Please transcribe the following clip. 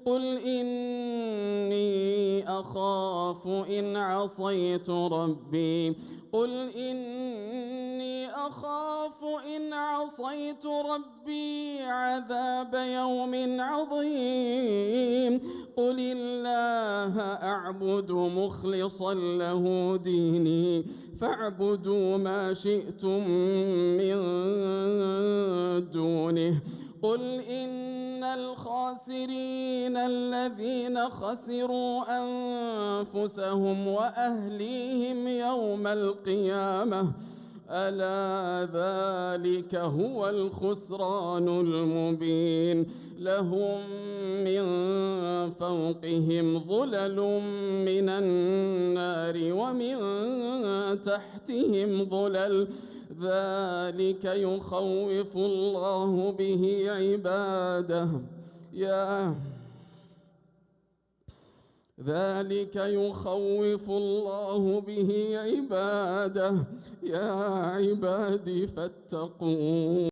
قل إني أخاف إن عصيت ربي قل إني أخاف إن عصيت ربي عذاب يوم عظيم قل الله أعبد مخلصا له ديني فاعبدوا ما شئتم من دونه قل إن الخاسرين الذين خسروا أنفسهم وأهليهم يوم القيامة ألا ذلك هو الخسران المبين لهم من فوقهم ظلل من النار ومن تحتهم ظلل ذلك يخوف الله به عباده ذلك يخوف الله به عباده يا عبادي فاتقون